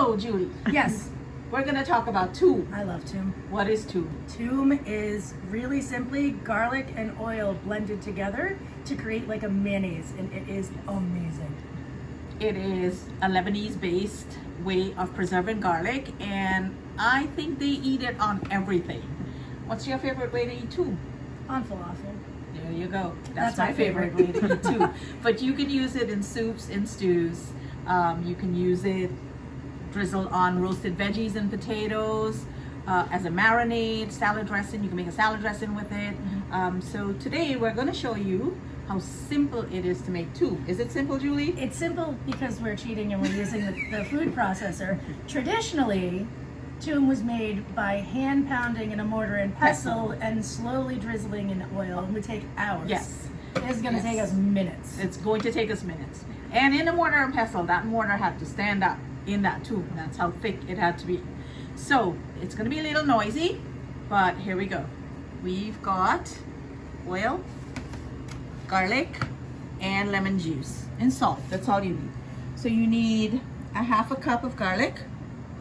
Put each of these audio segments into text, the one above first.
So, Julie, Yes, we're going to talk about Toum. I love Toum. What is Toum? Toum is really simply garlic and oil blended together to create like a mayonnaise, and it is amazing. It is a Lebanese-based way of preserving garlic, and I think they eat it on everything. What's your favorite way to eat Toum? On falafel. There you go. That's my my favorite way to eat Toum. But you can use it in soups, in stews. You can use it drizzled on roasted veggies and potatoes, as a marinade, salad dressing. You can make a salad dressing with it. So today we're going to show you how simple it is to make Toum. Is it simple, Julie? It's simple because we're cheating and we're using the food processor. Traditionally, Toum was made by hand pounding in a mortar and pestle and slowly drizzling in oil. It would take hours. Yes. This is going to take us minutes. It's going to take us minutes. And in the mortar and pestle, that mortar had to stand up in that Toum. That's how thick it had to be. So it's going to be a little noisy, but here we go. We've got oil, garlic, and lemon juice and salt. That's all you need. So you need a half a cup of garlic.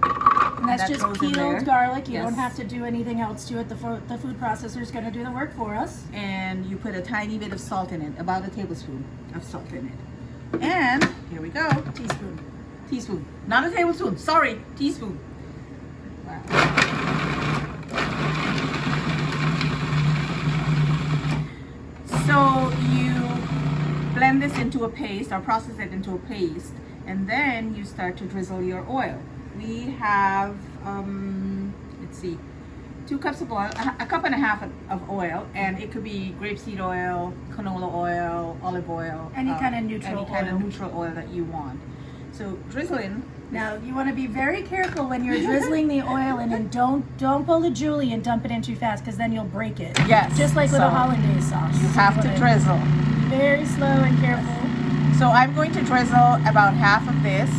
And that's that just goes in there. peeled garlic. You Yes. don't have to do anything else to it. The food processor is going to do the work for us. And you put a tiny bit of salt in it, about a tablespoon of salt in it. And here we go. Teaspoon. Teaspoon, not a tablespoon, sorry, teaspoon. Wow. So you blend this into a paste or process it into a paste, and then you start to drizzle your oil. We have, let's see, 2 cups of oil, a cup and a half of oil, and it could be grapeseed oil, canola oil, olive oil. Any kind of neutral Any kind of oil. neutral oil that you want. So drizzle in. Now you want to be very careful when you're drizzling the oil in, and don't pull a Julie and dump it in too fast, because then you'll break it. Yes. Just like with So a hollandaise sauce. you have to drizzle. Very slow and careful. So I'm going to drizzle about half of this,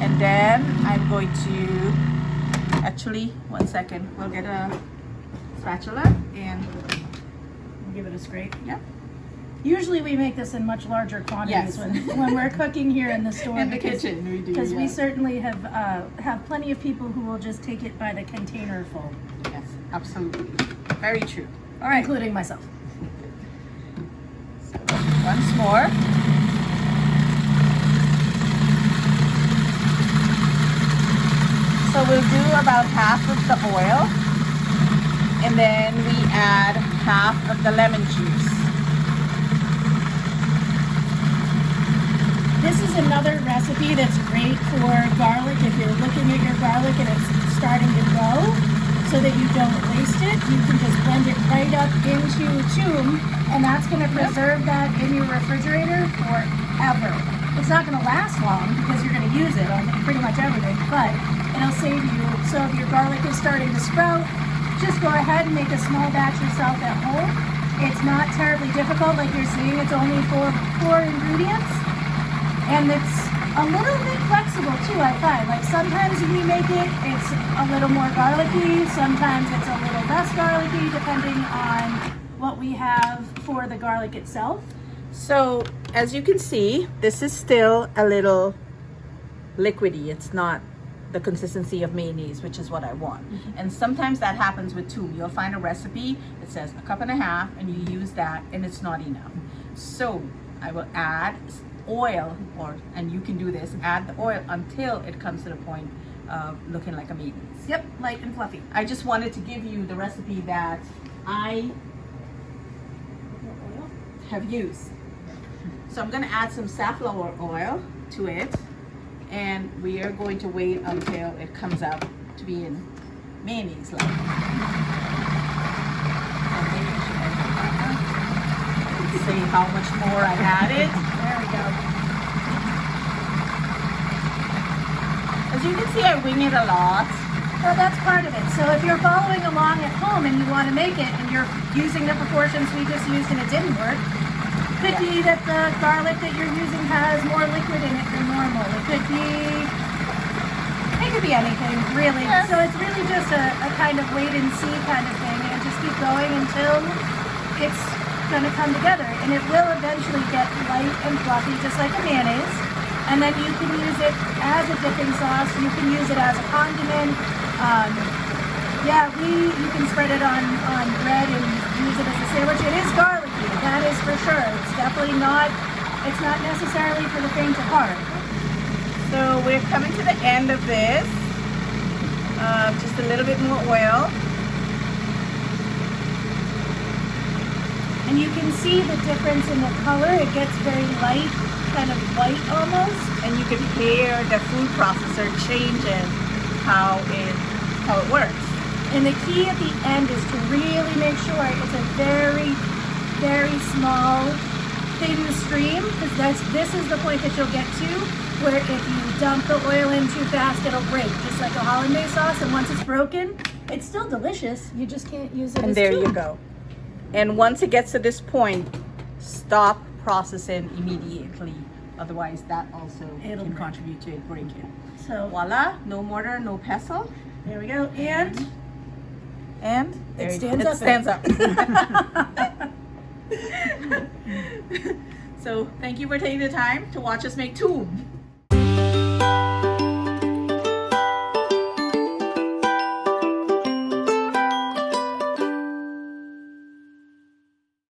and then I'm going to, actually, 1 second, we'll get a spatula and Give it a scrape. yeah. Usually we make this in much larger quantities Yes. when we're cooking here in the store. In the kitchen we do. Because we yeah. certainly have plenty of people who will just take it by the container full, Yes, absolutely. Very true. All right, including myself. so once more. So we'll do about half of the oil, and then we add half of the lemon juice. This is another recipe that's great for garlic. If you're looking at your garlic and it's starting to grow, so that you don't waste it, you can just blend it right up into Toum, and that's going to preserve that in your refrigerator forever. It's not going to last long because you're going to use it on pretty much everything, but it'll save you. So if your garlic is starting to sprout, just go ahead and make a small batch yourself at home. It's not terribly difficult, like you're seeing. It's only four ingredients. And it's a little bit flexible too, I find. Like sometimes we make it, it's a little more garlicky, sometimes it's a little less garlicky, depending on what we have for the garlic itself. So as you can see, this is still a little liquidy. It's not the consistency of mayonnaise, which is what I want. And sometimes that happens with Toum. You'll find a recipe that says a cup and a half, and you use that, and it's not enough. So I will add oil, and you can do this, add the oil until it comes to the point of looking like a mayonnaise. Yep, light and fluffy. I just wanted to give you the recipe that I have used. So I'm going to add some safflower oil to it, and we are going to wait until it comes out to be in mayonnaise like. See how much more I added. There we go. As you can see, I wing it a lot. Well, that's part of it. So if you're following along at home and you want to make it and you're using the proportions we just used and it didn't work, it could be that the garlic that you're using has more liquid in it than normal. It could be anything, really. Yes. So it's really just a kind of wait and see kind of thing, and just keep going until it's going to come together, and it will eventually get light and fluffy, just like a mayonnaise. And then you can use it as a dipping sauce. You can use it as a condiment. You can spread it on bread and use it as a sandwich. It is garlicky, that is for sure. It's definitely not, it's not necessarily for the faint of heart. So we're coming to the end of this. Just a little bit more oil. And you can see the difference in the color. It gets very light, kind of white almost. And you can hear the food processor changing how it works. And the key at the end is to really make sure it's a very, very small, thin stream, because this is the point that you'll get to, where if you dump the oil in too fast, it'll break, just like a hollandaise sauce. And once it's broken, it's still delicious. You just can't use it And as there too. you go. And once it gets to this point, stop processing immediately. Otherwise, that also It'll can break. contribute to it breaking. So Voila, no mortar, no pestle. there we go. And There It you go. stands up. It stands up. So thank you for taking the time to watch us make Toum.